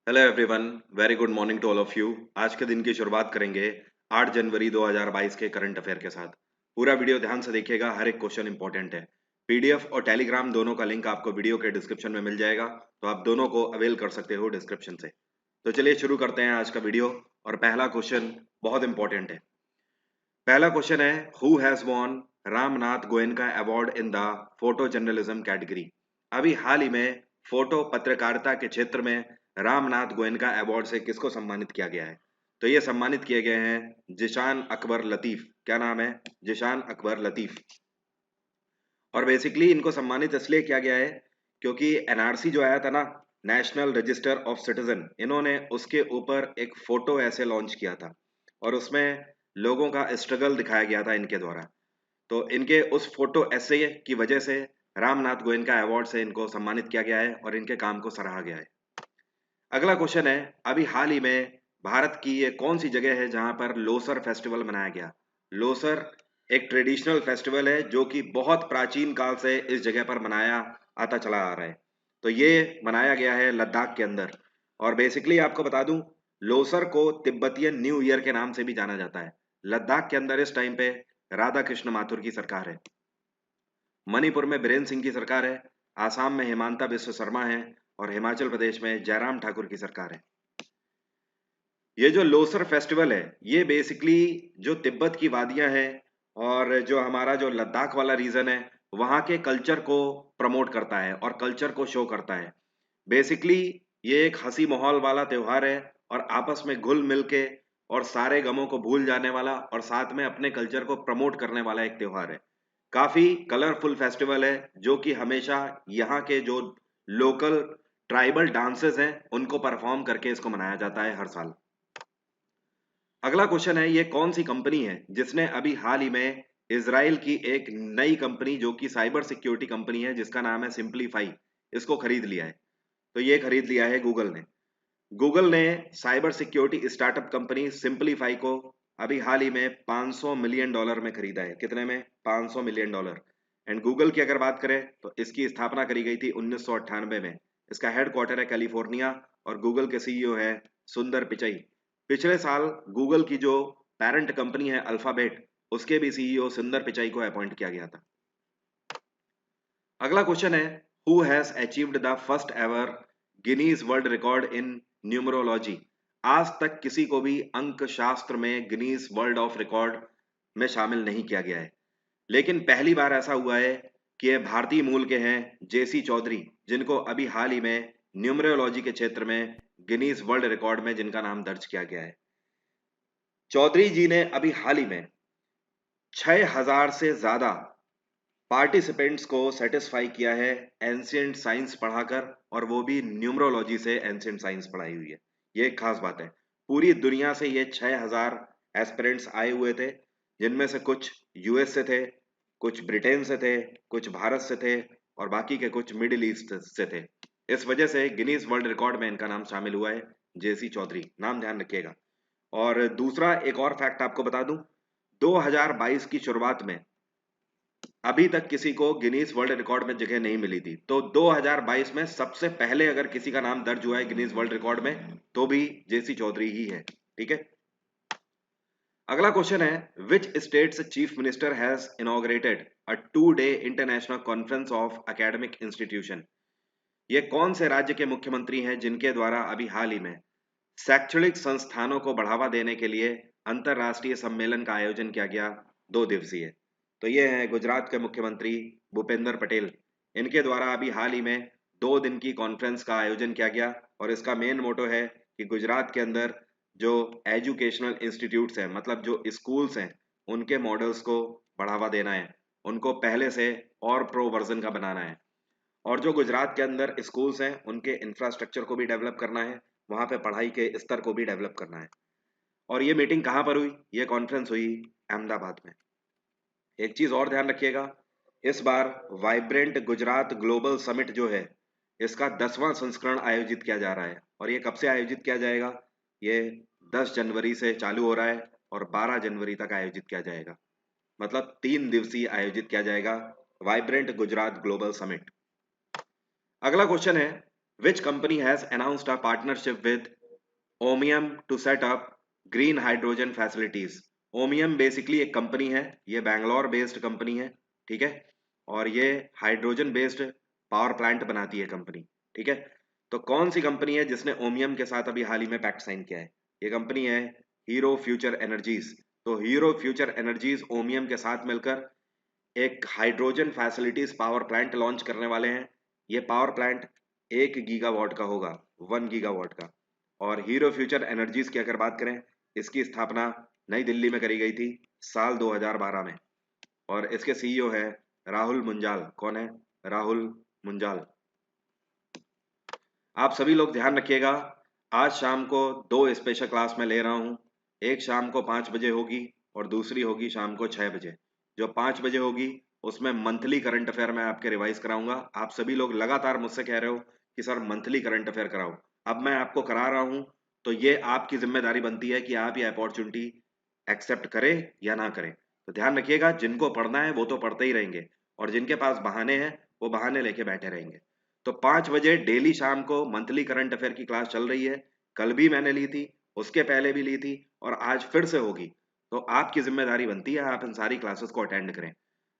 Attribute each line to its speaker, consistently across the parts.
Speaker 1: Hello everyone, very good morning to all of you. आज के दिन की शुरुआत करेंगे 8 जनवरी 2022 के करंट अफेयर के साथ। पूरा वीडियो ध्यान से देखिएगा, हर एक क्वेश्चन इंपॉर्टेंट है। पीडीएफ और टेलीग्राम दोनों का लिंक आपको वीडियो के डिस्क्रिप्शन में मिल जाएगा, तो आप दोनों को अवेल कर सकते हो डिस्क्रिप्शन से। तो चलिए शुरू करते हैं आज का वीडियो। और पहला क्वेश्चन बहुत इंपॉर्टेंट है। पहला क्वेश्चन है, who has won Ramnath Goenka award in the photo journalism category. अभी हाल ही में फोटो पत्रकारिता के क्षेत्र में रामनाथ गोयनका अवार्ड से किसको सम्मानित किया गया है? तो ये सम्मानित किए गए हैं जिशान अकबर लतीफ। क्या नाम है? जिशान अकबर लतीफ। और बेसिकली इनको सम्मानित इसलिए किया गया है क्योंकि एनआरसी जो आया था ना, नेशनल रजिस्टर ऑफ सिटीजन, इन्होंने उसके ऊपर एक फोटो ऐसे लॉन्च किया था और उसमें लोगों का स्ट्रगल दिखाया गया था इनके द्वारा। तो इनके उस फोटो ऐसे की वजह से रामनाथ गोयनका अवार्ड से इनको सम्मानित किया गया है और इनके काम को सराहा गया है। अगला क्वेश्चन है, अभी हाल ही में भारत की ये कौन सी जगह है जहां पर लोसर फेस्टिवल मनाया गया? लोसर एक ट्रेडिशनल फेस्टिवल है जो कि बहुत प्राचीन काल से इस जगह पर मनाया आता चला आ रहा है। तो ये मनाया गया है लद्दाख के अंदर। और बेसिकली आपको बता दूं, लोसर को तिब्बतियन न्यू ईयर के नाम से भी जाना जाता है। लद्दाख के अंदर इस टाइम पे राधा कृष्ण माथुर की सरकार है। मणिपुर में बीरेन्द्र सिंह की सरकार है। आसाम में हिमांता बिस्व शर्मा है। और हिमाचल प्रदेश में जयराम ठाकुर की सरकार है। ये जो लोसर फेस्टिवल है, ये बेसिकली जो तिब्बत की वादियां हैं और जो हमारा जो लद्दाख वाला रीजन है, वहाँ के कल्चर को प्रमोट करता है और कल्चर को शो करता है। बेसिकली ये एक हंसी माहौल वाला त्योहार है और आपस में घुल मिल के और सारे गमों को भूल जाने वाला और साथ में अपने कल्चर को प्रमोट करने वाला एक त्योहार है। काफी कलरफुल फेस्टिवल है जो कि हमेशा यहाँ के जो लोकल ट्राइबल डांसेस हैं उनको परफॉर्म करके इसको मनाया जाता है हर साल। अगला क्वेश्चन है, ये कौन सी कंपनी है जिसने अभी हाल ही में इजराइल की एक नई कंपनी जो कि साइबर सिक्योरिटी कंपनी है जिसका नाम है सिंपलीफाई, इसको खरीद लिया है? तो ये खरीद लिया है गूगल ने। गूगल ने cyber security startup company simplify को अभी हाल ही में $500 मिलियन में खरीदा है। कितने में? $500 मिलियन। एंड गूगल की अगर बात करें तो इसकी स्थापना करी गई थी 1998 में। इसका हेडक्वार्टर है कैलिफोर्निया और गूगल के सीईओ है सुंदर पिचई। पिछले साल गूगल की जो पेरेंट कंपनी है अल्फाबेट, उसके भी सीईओ सुंदर पिचाई को अपॉइंट किया गया था। अगला क्वेश्चन है, who has achieved the first ever Guinness world record in numerology. आज तक किसी को भी अंक शास्त्र में गिनीज वर्ल्ड ऑफ रिकॉर्ड में शामिल नहीं किया गया है, लेकिन पहली बार ऐसा हुआ है कि ये भारतीय मूल के हैं जेसी चौधरी, जिनको अभी हाल ही में न्यूमरोलॉजी के क्षेत्र में गिनीज वर्ल्ड रिकॉर्ड में जिनका नाम दर्ज किया गया है। चौधरी जी ने अभी हाल ही में 6000 से ज्यादा पार्टिसिपेंट्स को सेटिस्फाई किया है एंशियंट साइंस पढ़ाकर, और वो भी न्यूमरोलॉजी से एंशियंट साइंस पढ़ाई हुई है। ये एक खास बात है। पूरी दुनिया से ये 6000 एस्पिरेंट्स आए हुए थे, जिनमें से कुछ यूएस से थे, कुछ ब्रिटेन से थे, कुछ भारत से थे और बाकी के कुछ मिडिल ईस्ट से थे। इस वजह से गिनीज वर्ल्ड रिकॉर्ड में इनका नाम शामिल हुआ है, जेसी चौधरी। नाम ध्यान रखिएगा। और दूसरा एक और फैक्ट आपको बता दूं, 2022 की शुरुआत में अभी तक किसी को गिनीज वर्ल्ड रिकॉर्ड में जगह नहीं मिली थी। तो 2022 में सबसे पहले अगर किसी का नाम दर्ज हुआ है गिनीज वर्ल्ड रिकॉर्ड में, तो भी जेसी चौधरी ही है। ठीक है। अगला क्वेश्चन है, which states chief minister has inaugurated a 2 day international conference of academic institution. ये कौन से राज्य के मुख्यमंत्री हैं जिनके द्वारा अभी हाल ही में शैक्षणिक संस्थानों को बढ़ावा देने के लिए अंतरराष्ट्रीय सम्मेलन का आयोजन किया गया, 2 दिवसीय? तो ये है गुजरात के मुख्यमंत्री भूपेंद्र पटेल। इनके द्वारा अभी हाल ही में 2 दिन की कॉन्फ्रेंस का आयोजन किया गया और इसका मेन मोटो है कि गुजरात के अंदर जो एजुकेशनल इंस्टीट्यूट्स हैं, मतलब जो स्कूल्स हैं, उनके मॉडल्स को बढ़ावा देना है, उनको पहले से और प्रो वर्जन का बनाना है। और जो गुजरात के अंदर स्कूल्स हैं उनके इंफ्रास्ट्रक्चर को भी डेवलप करना है, वहाँ पे पढ़ाई के स्तर को भी डेवलप करना है। और ये मीटिंग कहाँ पर हुई? ये कॉन्फ्रेंस हुई अहमदाबाद में। एक चीज और ध्यान रखिएगा, इस बार वाइब्रेंट गुजरात ग्लोबल समिट जो है, इसका 10वां संस्करण आयोजित किया जा रहा है। और ये कब से आयोजित किया जाएगा? ये 10 जनवरी से चालू हो रहा है और 12 जनवरी तक आयोजित किया जाएगा। मतलब 3 दिवसीय आयोजित किया जाएगा वाइब्रेंट गुजरात ग्लोबल समिट। अगला क्वेश्चन है, Which company has announced a partnership with Ohmium to set up green hydrogen facilities? Ohmium basically एक कंपनी है, ये बैंगलोर बेस्ड कंपनी है, ठीक है, और ये हाइड्रोजन बेस्ड पावर प्लांट बनाती है कंपनी, ठीक है। तो कौन सी कंपनी है जिसने ओमियम के साथ अभी हाल ही में पैक्ट साइन किया है? ये कंपनी है हीरो फ्यूचर एनर्जीज। तो हीरो फ्यूचर एनर्जीज ओमियम के साथ मिलकर एक hydrogen facilities power plant launch करने वाले हैं। ये पावर प्लांट 1 गीगावाट का होगा, 1 गीगावाट का। और हीरो फ्यूचर एनर्जीज की अगर बात करें, इसकी स्थापना नई दिल्ली में करी गई थी साल 2012 में, और इसके सीईओ है राहुल मुंजाल। कौन है? राहुल मुंजाल। आप सभी लोग ध्यान रखिएगा, आज शाम को 2 स्पेशल क्लास में ले रहा हूँ। एक शाम को 5 बजे होगी और दूसरी होगी शाम को 6 बजे। जो 5 बजे होगी उसमें मंथली करंट अफेयर मैं आपके रिवाइज कराऊंगा। आप सभी लोग लगातार मुझसे कह रहे हो कि सर मंथली करंट अफेयर कराओ, अब मैं आपको करा रहा हूँ। तो ये आपकी जिम्मेदारी बनती है कि आप ये अपॉर्चुनिटी एक्सेप्ट करें या ना करें। तो ध्यान रखिएगा, जिनको पढ़ना है वो तो पढ़ते ही रहेंगे, और जिनके पास बहाने हैं वो बहाने लेके बैठे रहेंगे। तो 5 बजे डेली शाम को मंथली करंट अफेयर की क्लास चल रही है। कल भी मैंने ली थी, उसके पहले भी ली थी, और आज फिर से होगी। तो आपकी जिम्मेदारी बनती है आप इन सारी क्लासेस को अटेंड करें।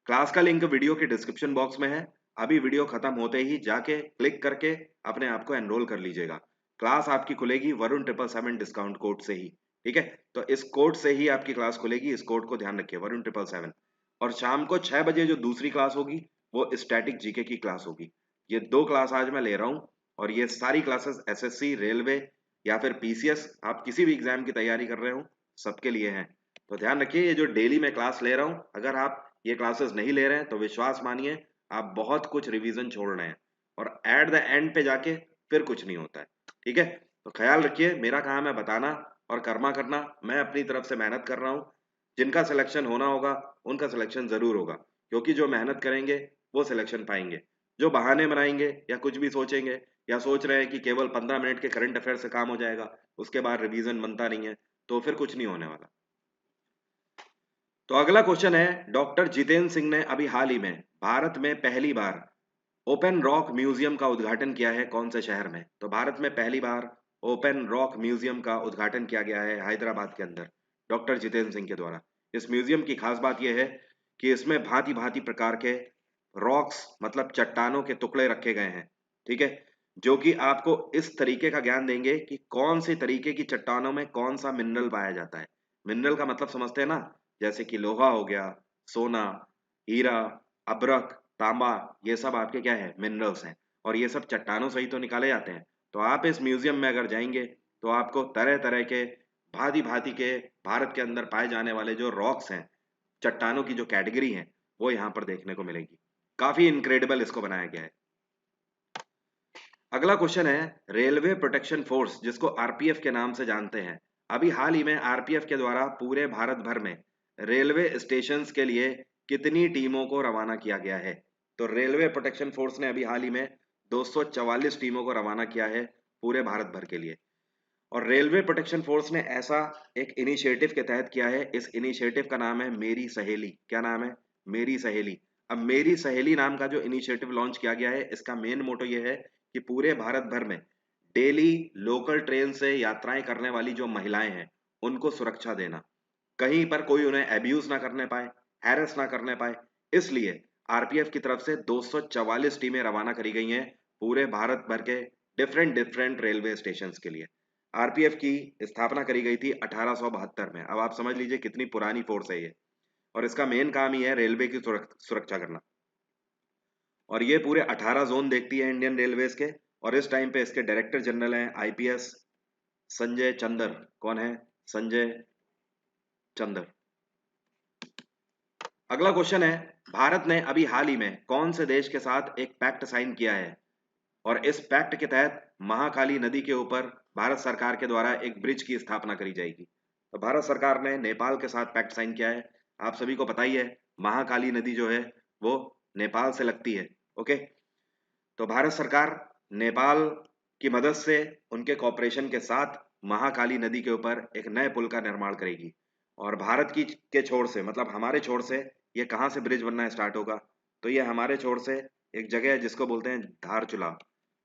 Speaker 1: क्लास का लिंक वीडियो के डिस्क्रिप्शन बॉक्स में है। अभी वीडियो खत्म होते ही जाके क्लिक करके अपने आप को एनरोल कर लीजिएगा। क्लास आपकी खुलेगी वरुण 777 डिस्काउंट कोड से ही, ठीक है। तो इस कोड से ही आपकी क्लास खुलेगी, इस कोड को ध्यान रखिए, वरुण 777। और शाम को 6 बजे जो दूसरी क्लास होगी वो स्टैटिक जीके की क्लास होगी। ये 2 क्लास आज मैं ले रहा हूँ, और ये सारी क्लासेस एसएससी, रेलवे या फिर पीसीएस, आप किसी भी एग्जाम की तैयारी कर रहे हो सबके लिए हैं। तो ध्यान रखिए, ये जो डेली मैं क्लास ले रहा हूँ, अगर आप ये क्लासेस नहीं ले रहे हैं तो विश्वास मानिए आप बहुत कुछ रिवीजन छोड़ रहे हैं, और एट द एंड पे जाके फिर कुछ नहीं होता है, ठीक है। तो ख्याल रखिए, मेरा काम है बताना और कर्मा करना। मैं अपनी तरफ से मेहनत कर रहा हूँ। जिनका सिलेक्शन होना होगा उनका सिलेक्शन जरूर होगा, क्योंकि जो मेहनत करेंगे वो सिलेक्शन पाएंगे। जो बहाने बनाएंगे या कुछ भी सोचेंगे, या सोच रहे हैं कि केवल 15 मिनट के करंट अफेयर से काम हो जाएगा, उसके बाद रिवीजन बनता नहीं है, तो फिर कुछ नहीं होने वाला। तो अगला क्वेश्चन है, डॉक्टर जितेंद्र सिंह ने अभी हाल ही में भारत में पहली बार ओपन रॉक म्यूजियम का उद्घाटन किया है, कौन से शहर में? तो भारत में पहली बार ओपन रॉक म्यूजियम का उद्घाटन किया गया है हैदराबाद के अंदर, डॉक्टर जितेंद्र सिंह के द्वारा। इस म्यूजियम की खास बात यह है कि इसमें भांति भांति प्रकार के रॉक्स मतलब चट्टानों के टुकड़े रखे गए हैं, ठीक है, जो कि आपको इस तरीके का ज्ञान देंगे कि कौन से तरीके की चट्टानों में कौन सा मिनरल पाया जाता है। मिनरल का मतलब समझते हैं ना, जैसे कि लोहा हो गया, सोना, हीरा, अब्रक, तांबा, ये सब आपके क्या है? मिनरल्स हैं, और ये सब चट्टानों से ही तो निकाले जाते हैं। तो आप इस म्यूजियम में अगर जाएंगे तो आपको तरह तरह के भांति भांति के भारत के अंदर पाए जाने वाले जो रॉक्स हैं, चट्टानों की जो कैटेगरी है, वो यहाँ पर देखने को मिलेगी। काफी इनक्रेडिबल इसको बनाया गया है। अगला क्वेश्चन है, रेलवे प्रोटेक्शन फोर्स जिसको आरपीएफ के नाम से जानते हैं, अभी हाल ही में आरपीएफ के द्वारा पूरे भारत भर में रेलवे स्टेशन के लिए कितनी टीमों को रवाना किया गया है? तो रेलवे प्रोटेक्शन फोर्स ने अभी हाल ही में 244 टीमों को रवाना किया है पूरे भारत भर के लिए। और रेलवे प्रोटेक्शन फोर्स ने ऐसा एक इनिशिएटिव के तहत किया है, इस इनिशिएटिव का नाम है मेरी सहेली। क्या नाम है? मेरी सहेली। अब मेरी सहेली नाम का जो इनिशिएटिव लॉन्च किया गया है, इसका मेन मोटो ये है कि पूरे भारत भर में डेली लोकल ट्रेन से यात्राएं करने वाली जो महिलाएं हैं उनको सुरक्षा देना, कहीं पर कोई उन्हें एब्यूज ना करने पाए, हैरेस ना करने पाए। इसलिए आरपीएफ की तरफ से 244 टीमें रवाना करी गई हैं पूरे भारत भर के डिफरेंट डिफरेंट रेलवे स्टेशन के लिए। आरपीएफ की स्थापना करी गई थी 1872 में। अब आप समझ लीजिए कितनी पुरानी फोर्स है ये, और इसका मेन काम ही है रेलवे की सुरक्षा करना। और ये पूरे 18 जोन देखती है इंडियन रेलवेज के, और इस टाइम पे इसके डायरेक्टर जनरल हैं आईपीएस संजय चंदर। कौन है? संजय चंदर। अगला क्वेश्चन है, भारत ने अभी हाल ही में कौन से देश के साथ एक पैक्ट साइन किया है, और इस पैक्ट के तहत महाकाली नदी के ऊपर भारत सरकार के द्वारा एक ब्रिज की स्थापना करी जाएगी? तो भारत सरकार ने नेपाल के साथ पैक्ट साइन किया है। आप सभी को पता ही है, महाकाली नदी जो है वो नेपाल से लगती है, ओके। तो भारत सरकार नेपाल की मदद से, उनके कॉपरेशन के साथ महाकाली नदी के ऊपर एक नए पुल का निर्माण करेगी। और भारत की के छोर से, मतलब हमारे छोर से, ये कहाँ से ब्रिज बनना स्टार्ट होगा? तो ये हमारे छोर से एक जगह है जिसको बोलते हैं धारचूला,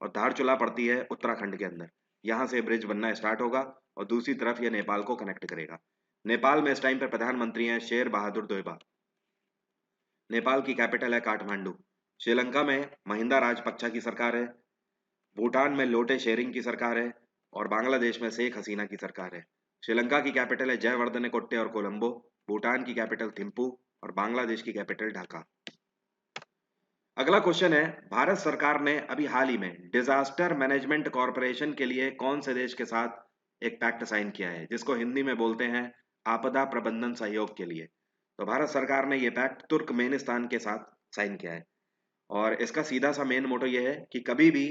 Speaker 1: और धारचूला पड़ती है उत्तराखंड के अंदर। यहाँ से ब्रिज बनना स्टार्ट होगा और दूसरी तरफ ये नेपाल को कनेक्ट करेगा। नेपाल में इस टाइम पर प्रधानमंत्री हैं शेर बहादुर देउबा। नेपाल की कैपिटल है काठमांडू। श्रीलंका में महिंदा राजपक्षा की सरकार है। भूटान में लोटे शेरिंग की सरकार है और बांग्लादेश में शेख हसीना की सरकार है। श्रीलंका की कैपिटल है जयवर्धने कोट्टे और कोलंबो। भूटान की कैपिटल थिम्पू और बांग्लादेश की कैपिटल ढाका। अगला क्वेश्चन है, भारत सरकार ने अभी हाल ही में डिजास्टर मैनेजमेंट कॉरपोरेशन के लिए कौन से देश के साथ एक पैक्ट साइन किया है, जिसको हिंदी में बोलते हैं आपदा प्रबंधन सहयोग के लिए। तो भारत सरकार ने यह पैक्ट तुर्कमेनिस्तान के साथ साइन किया है और इसका सीधा सा मेन मोटो यह है कि कभी भी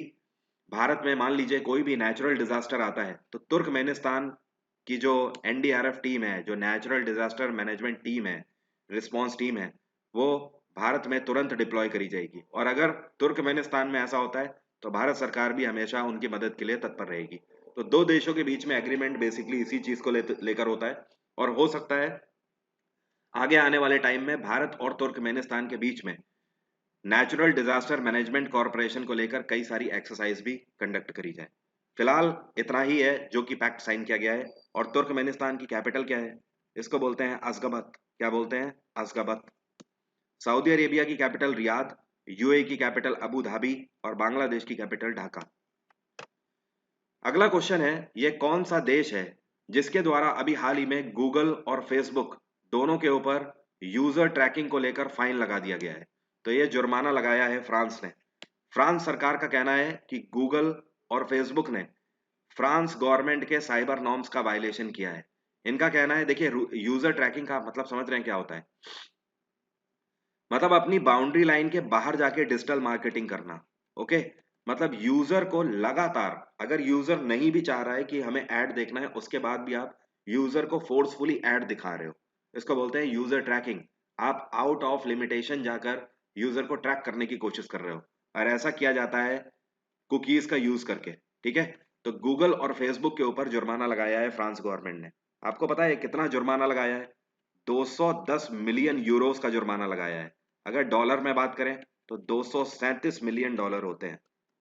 Speaker 1: भारत में मान लीजिए कोई भी नेचुरल डिजास्टर आता है तो तुर्कमेनिस्तान की जो एनडीआरएफ टीम है, जो नेचुरल डिजास्टर मैनेजमेंट टीम है, रिस्पांस टीम है, वो भारत में तुरंत डिप्लॉय करी जाएगी। और अगर तुर्कमेनिस्तान में ऐसा होता है तो भारत सरकार भी हमेशा उनकी मदद के लिए तत्पर रहेगी। तो दो देशों के बीच में एग्रीमेंट बेसिकली इसी चीज को लेकर होता है और हो सकता है आगे आने वाले टाइम में भारत और तुर्कमेनिस्तान के बीच में नेचुरल डिजास्टर मैनेजमेंट कॉरपोरेशन को लेकर कई सारी एक्सरसाइज भी कंडक्ट करी जाए। फिलहाल इतना ही है जो कि पैक्ट साइन किया गया है। और तुर्कमेनिस्तान की कैपिटल क्या है? इसको बोलते हैं अशगाबत। क्या बोलते हैं? अशगाबत। सऊदी अरेबिया की कैपिटल रियाद, यूएई की कैपिटल अबू धाबी और बांग्लादेश की कैपिटल ढाका। अगला क्वेश्चन है, ये कौन सा देश है जिसके द्वारा अभी हाल ही में गूगल और फेसबुक दोनों के ऊपर यूजर ट्रैकिंग को लेकर फाइन लगा दिया गया है? तो ये जुर्माना लगाया है फ्रांस ने। फ्रांस सरकार का कहना है कि गूगल और फेसबुक ने फ्रांस गवर्नमेंट के साइबर नॉर्म्स का वायलेशन किया है। इनका कहना है, देखिए यूजर ट्रैकिंग का मतलब समझ रहे हैं क्या होता है? मतलब अपनी बाउंड्री लाइन के बाहर जाके डिजिटल मार्केटिंग करना। ओके, मतलब यूजर को लगातार, अगर यूजर नहीं भी चाह रहा है कि हमें ऐड देखना है, उसके बाद भी आप यूजर को फोर्सफुली ऐड दिखा रहे हो, इसको बोलते हैं यूजर ट्रैकिंग। आप आउट ऑफ लिमिटेशन जाकर यूजर को ट्रैक करने की कोशिश कर रहे हो और ऐसा किया जाता है कुकीज का यूज करके। ठीक है, तो गूगल और फेसबुक के ऊपर जुर्माना लगाया है फ्रांस गवर्नमेंट ने। आपको पता है कितना जुर्माना लगाया है? 210 मिलियन यूरोस का जुर्माना लगाया है। अगर डॉलर में बात करें तो 237 मिलियन डॉलर होते हैं।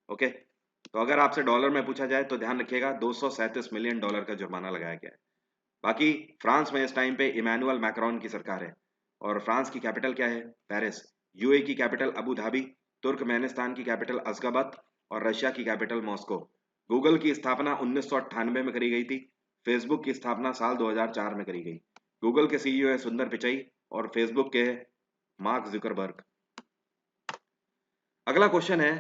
Speaker 1: ओके, तो अगर आपसे डॉलर में पूछा जाए तो ध्यान रखिएगा 237 मिलियन डॉलर का जुर्माना लगाया गया है। बाकी फ्रांस में इस टाइम पे इमैनुअल मैक्रोन की सरकार है और फ्रांस की कैपिटल क्या है? पेरिस। यूएई की कैपिटल अबू धाबी, तुर्कमेनिस्तान की कैपिटल अशगाबत और रशिया की कैपिटल मॉस्को। गूगल की स्थापना 1998 में करी गई थी। फेसबुक की स्थापना साल 2004 में करी गई। गूगल के सीईओ है सुंदर पिचाई और फेसबुक के मार्क जुकरबर्ग। अगला क्वेश्चन है,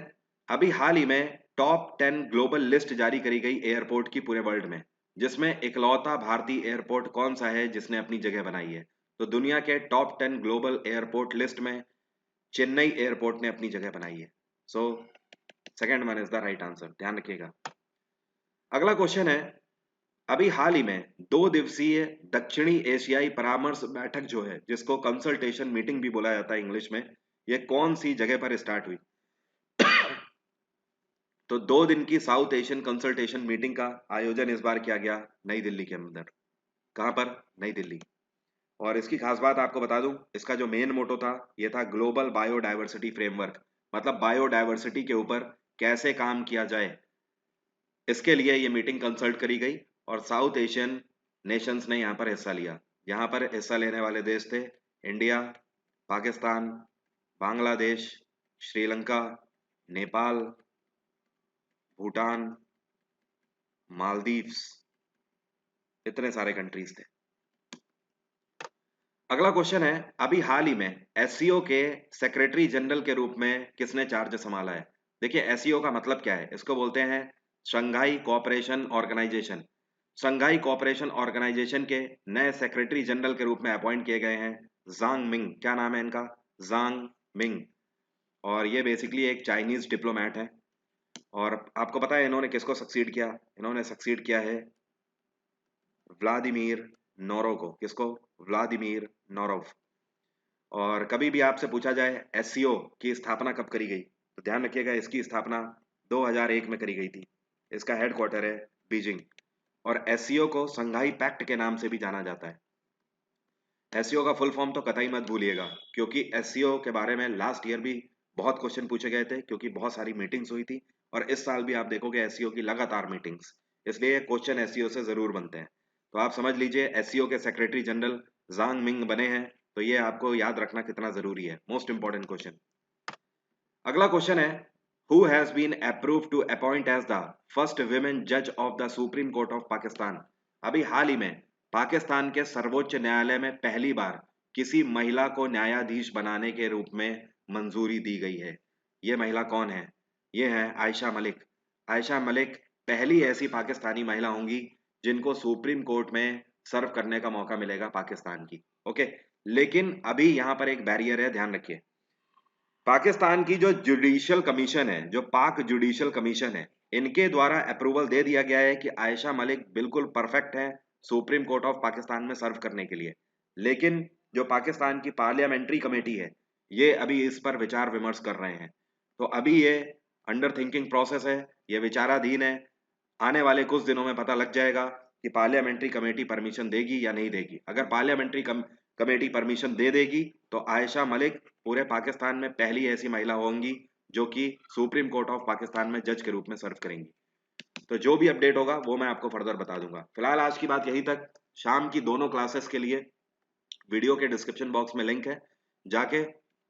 Speaker 1: अभी हाल ही में टॉप 10 ग्लोबल लिस्ट जारी करी गई एयरपोर्ट की पूरे वर्ल्ड में, जिसमें इकलौता भारतीय एयरपोर्ट कौन सा है जिसने अपनी जगह बनाई है? तो दुनिया के टॉप 10 ग्लोबल एयरपोर्ट लिस्ट में चेन्नई एयरपोर्ट ने अपनी जगह बनाई है। So second one is the right answer, ध्यान रखिएगा। अगला क्वेश्चन है, अभी हाल ही में 2 दिवसीय दक्षिणी एशियाई परामर्श बैठक जो है, जिसको कंसल्टेशन मीटिंग भी बोला जाता है इंग्लिश में, ये कौन सी जगह पर स्टार्ट हुई? तो 2 दिन की साउथ एशियन कंसल्टेशन मीटिंग का आयोजन इस बार किया गया नई दिल्ली के अंदर। कहां पर? नई दिल्ली। और इसकी खास बात आपको बता दूं, इसका जो मेन मोटो था ये था ग्लोबल बायोडायवर्सिटी फ्रेमवर्क, मतलब बायोडायवर्सिटी के ऊपर कैसे काम किया जाए, इसके लिए ये मीटिंग कंसल्ट करी गई और साउथ एशियन नेशंस ने यहाँ पर हिस्सा लिया। यहाँ पर हिस्सा लेने वाले देश थे इंडिया, पाकिस्तान, बांग्लादेश, श्रीलंका, नेपाल, भूटान, मालदीव्स, इतने सारे कंट्रीज थे। अगला क्वेश्चन है, अभी हाल ही में एससीओ के सेक्रेटरी जनरल के रूप में किसने चार्ज संभाला है? देखिए एससीओ का मतलब क्या है, इसको बोलते हैं Shanghai cooperation organisation. Shanghai cooperation organisation के नए सेक्रेटरी जनरल के रूप में अपॉइंट किए गए हैं जांग मिंग। क्या नाम है इनका? जांग मिंग। और ये बेसिकली एक चाइनीज डिप्लोमेट है। और आपको पता है इन्होंने किसको सक्सीड किया? इन्होंने सक्सीड किया है व्लादिमीर नोरो को। किसको? Vladimir Norov. और कभी भी आपसे पूछा जाए एससीओ की स्थापना कब करी गई, तो ध्यान रखिएगा इसकी स्थापना 2001 में करी गई थी। इसका हेडक्वार्टर है बीजिंग। और एससीओ को संघाई पैक्ट के नाम से भी जाना जाता है। एससीओ का फुल फॉर्म तो कतई मत भूलिएगा, क्योंकि एससीओ के बारे में लास्ट ईयर भी बहुत क्वेश्चन पूछे गए थे, क्योंकि बहुत सारी मीटिंग्स हुई थी और इस साल भी आप देखोगे एसईओ की लगातार मीटिंग्स, इसलिए क्वेश्चन एसईओ से जरूर बनते हैं। तो आप समझ लीजिए एसईओ के सेक्रेटरी जनरल जांग मिंग बने हैं, तो ये आपको याद रखना कितना जरूरी है, मोस्ट इंपॉर्टेंट क्वेश्चन। अगला क्वेश्चन है, who has been approved to appoint as the first women जज of the supreme court of Pakistan. अभी हाल ही में पाकिस्तान के सर्वोच्च न्यायालय में पहली बार किसी महिला को न्यायाधीश बनाने के रूप में मंजूरी दी गई है। ये महिला कौन है? ये है आयशा मलिक। आयशा मलिक पहली ऐसी पाकिस्तानी महिला होंगी जिनको सुप्रीम कोर्ट में सर्व करने का मौका मिलेगा पाकिस्तान की। ओके, लेकिन अभी यहाँ पर एक बैरियर है, ध्यान रखिए। पाकिस्तान की जो जुडिशियल कमीशन है, जो पाक जुडिशियल कमीशन है, इनके द्वारा अप्रूवल दे दिया गया है कि आयशा मलिक बिल्कुल परफेक्ट है सुप्रीम कोर्ट ऑफ पाकिस्तान में सर्व करने के लिए। लेकिन जो पाकिस्तान की पार्लियामेंट्री कमेटी है, ये अभी इस पर विचार विमर्श कर रहे हैं। तो अभी ये अंडर थिंकिंग प्रोसेस है, ये विचाराधीन है। आने वाले कुछ दिनों में पता लग जाएगा कि पार्लियामेंट्री कमेटी परमिशन देगी या नहीं देगी। अगर पार्लियामेंट्री कमेटी परमिशन दे देगी तो आयशा मलिक पूरे पाकिस्तान में पहली ऐसी महिला होंगी जो कि सुप्रीम कोर्ट ऑफ पाकिस्तान में जज के रूप में सर्व करेंगी। तो जो भी अपडेट होगा वो मैं आपको फर्दर बता दूंगा। फिलहाल आज की बात यही तक। शाम की दोनों क्लासेस के लिए वीडियो के डिस्क्रिप्शन बॉक्स में लिंक है, जाके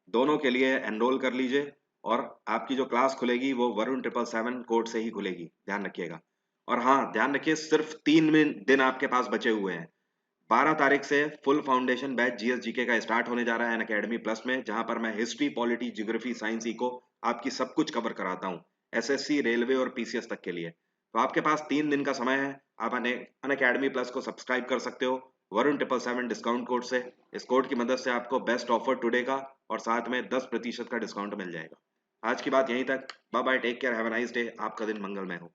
Speaker 1: दोनों के लिए एनरोल कर लीजिए। और आपकी जो क्लास खुलेगी वो वरुण 777 कोड से ही खुलेगी, ध्यान रखिएगा। और हाँ, ध्यान रखिए सिर्फ 3 दिन आपके पास बचे हुए हैं। 12 तारीख से फुल फाउंडेशन बैच जीएसजीके का स्टार्ट होने जा रहा है अनअकैडमी प्लस में, जहां पर मैं history, polity, geography, science eco आपकी सब कुछ कवर कराता हूँ, एसएससी, रेलवे और पीसीएस तक के लिए। तो आपके पास 3 दिन का समय है, आप अनअकैडमी प्लस को सब्सक्राइब कर सकते हो वरुण 777 डिस्काउंट कोड से। इस कोड की मदद से आपको बेस्ट ऑफर टुडे का और साथ में 10% का डिस्काउंट मिल जाएगा। आज की बात यहीं तक। Bye bye, take care, have a nice day, आपका दिन मंगलमय हो।